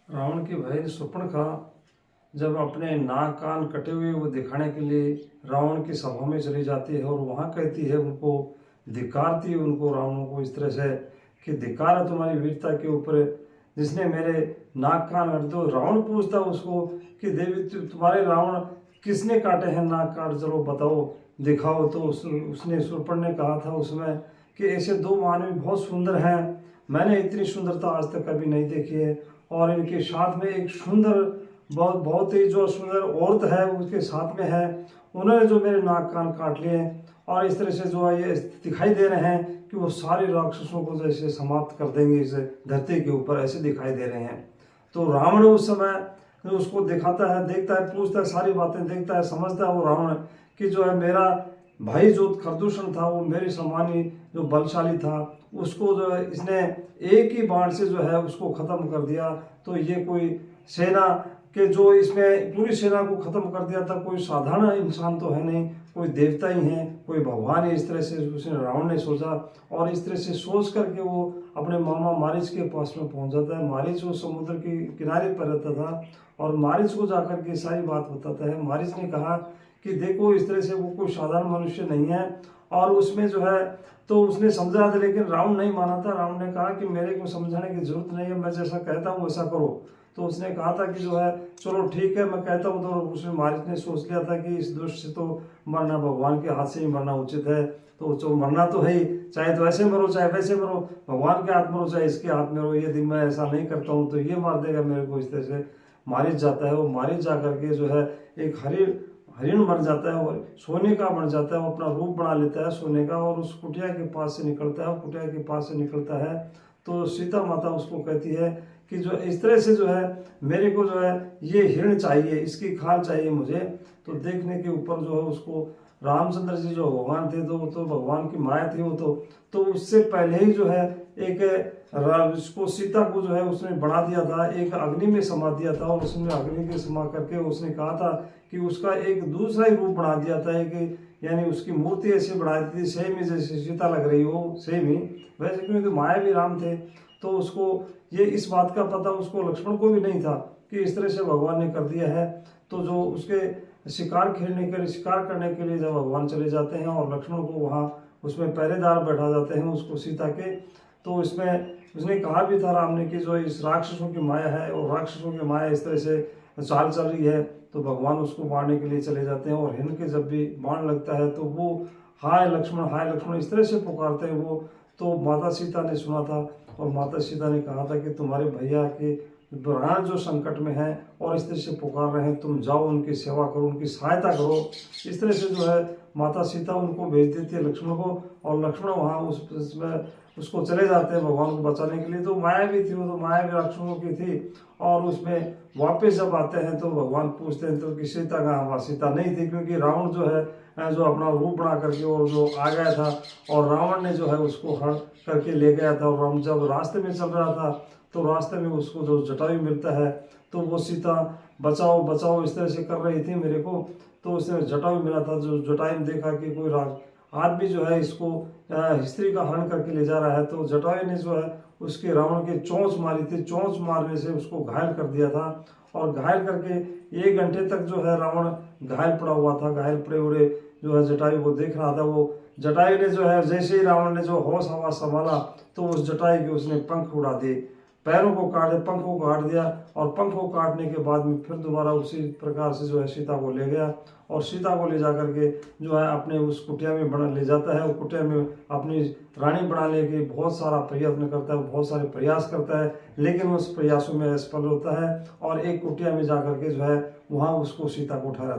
रावण की बहन शूर्पणखा जब अपने नाक कान कटे हुए वो दिखाने के लिए रावण की सभा में चली जाती है और वहाँ कहती है, उनको धिक्कारती है, उनको रावण को इस तरह से कि धिक्कार है तुम्हारी वीरता के ऊपर, जिसने मेरे नाक कान काटे। तो रावण पूछता उसको कि देवी तुम्हारे रावण किसने काटे हैं नाक काट, चलो बताओ दिखाओ। तो उसने शूर्पण ने कहा था उसमें कि ऐसे दो मानव बहुत सुंदर हैं, मैंने इतनी सुंदरता आज तक कभी नहीं देखी है, और इनके साथ में एक सुंदर बहुत बहुत ही जो सुंदर औरत है उसके साथ में है, उन्होंने जो मेरे नाक कान काट लिए और इस तरह से जो है ये दिखाई दे रहे हैं कि वो सारे राक्षसों को जैसे समाप्त कर देंगे इस धरती के ऊपर, ऐसे दिखाई दे रहे हैं। तो रावण उस समय उसको दिखाता है, देखता है, पूछता है, सारी बातें देखता है, समझता है वो रावण कि जो है मेरा भाई जो खरदूषण था वो मेरे समान ही जो बलशाली था, उसको जो है इसने एक ही बाण से जो है उसको खत्म कर दिया। तो ये कोई सेना के जो इसमें पूरी सेना को खत्म कर दिया था, कोई साधारण इंसान तो है नहीं, कोई देवता ही है, कोई भगवान है, इस तरह से उसने रावण ने सोचा। और इस तरह से सोच करके वो अपने मामा मारीच के पास में पहुंच जाता है। मारीच वो समुद्र के किनारे पर रहता था और मारीच को जाकर के सारी बात बताता है। मारीच ने कहा कि देखो इस तरह से वो कोई साधारण मनुष्य नहीं है, और उसमें जो है तो उसने समझा था, लेकिन रावण नहीं माना था। रावण ने कहा कि मेरे को समझाने की जरूरत नहीं है, मैं जैसा कहता हूँ वैसा करो। तो उसने कहा था कि जो है चलो ठीक है मैं कहता हूँ। तो उसने मारिच ने सोच लिया था कि इस दुष्ट से तो मरना भगवान के हाथ से ही मरना उचित है, तो जो मरना तो है ही, चाहे तो ऐसे मरो चाहे वैसे मरो, भगवान के हाथ मरो चाहे इसके हाथ में मरो, यदि मैं ऐसा नहीं करता हूँ तो ये मार देगा मेरे को। इस तरह से मारिच जाता है। वो मारिच जा करके जो है एक हरिण बन जाता है और सोने का बन जाता है, वो अपना रूप बना लेता है सोने का, और उस कुटिया के पास से निकलता है। कुटिया के पास से निकलता है तो सीता माता उसको कहती है कि जो इस तरह से जो है मेरे को जो है ये हिरण चाहिए, इसकी खाल चाहिए मुझे। तो देखने के ऊपर जो है उसको रामचंद्र जी जो भगवान थे तो वो तो भगवान की माया थी, वो तो उससे पहले ही जो है एक इसको सीता को जो है उसने बढ़ा दिया था, एक अग्नि में समा दिया था, और उसने अग्नि के समा करके उसने कहा था कि उसका एक दूसरा ही रूप बना दिया था, एक यानी उसकी मूर्ति ऐसी बढ़ा दी थी सेम ही जैसे सीता लग रही हो सेम ही वैसे, क्योंकि माया भी राम थे। तो उसको ये इस बात का पता उसको लक्ष्मण को भी नहीं था कि इस तरह से भगवान ने कर दिया है। तो जो उसके शिकार खेलने के लिए शिकार करने के लिए जब भगवान चले जाते हैं और लक्ष्मण को वहाँ उसमें पहरेदार बैठा जाते हैं उसको सीता के, तो इसमें उसने कहा भी था राम ने कि जो इस राक्षसों की माया है और राक्षसों की माया इस तरह से चाल चल रही है, तो भगवान उसको मारने के लिए चले जाते हैं। और हिरण के जब भी बाण लगता है तो वो हाय लक्ष्मण इस तरह से पुकारते हैं वो। तो माता सीता ने सुना था और माता सीता ने कहा था कि तुम्हारे भैया के प्राण जो संकट में है और इस तरह से पुकार रहे हैं, तुम जाओ उनकी सेवा करो, उनकी सहायता करो। इस तरह से जो है माता सीता उनको भेज देती है लक्ष्मण को, और लक्ष्मण वहाँ उसमें उसको चले जाते हैं भगवान को बचाने के लिए। तो माया भी थी, वो तो माया भी राक्षसों की थी। और उसमें वापस जब आते हैं तो भगवान पूछते हैं तो कि सीता कहाँ, वहाँ सीता नहीं थी, क्योंकि रावण जो है जो अपना रूप बना करके और जो आ गया था, और रावण ने जो है उसको हर करके ले गया था। और राम जब रास्ते में चल रहा था तो रास्ते में उसको जो जटायु मिलता है, तो वो सीता बचाओ बचाओ इस तरह से कर रही थी मेरे को। तो उसने जटायु मिला था, जो जटायु ने देखा कि कोई आदमी जो है इसको स्त्री का हरण करके ले जा रहा है, तो जटायु ने जो है उसके रावण के चोंच मारी थी, चोंच मारने से उसको घायल कर दिया था। और घायल करके 1 घंटे तक जो है रावण घायल पड़ा हुआ था, घायल पड़े हुए जो है जटायु को देख रहा था। वो जटायु ने जो है जैसे ही रावण ने जो होश हवास संभाला तो उस जटायु के उसने पंख उड़ा दिए, पैरों को काट दिया, पंखों को काट दिया। और पंखों को काटने के बाद में फिर दोबारा उसी प्रकार से जो है सीता को ले गया, और सीता को ले जा करके जो है अपने उस कुटिया में बना ले जाता है। और कुटिया में अपनी रानी बनाने के बहुत सारा प्रयत्न करता है, बहुत सारे प्रयास करता है, लेकिन उस प्रयासों में असफल होता है। और एक कुटिया में जा करके जो है वहाँ उसको सीता को ठहरा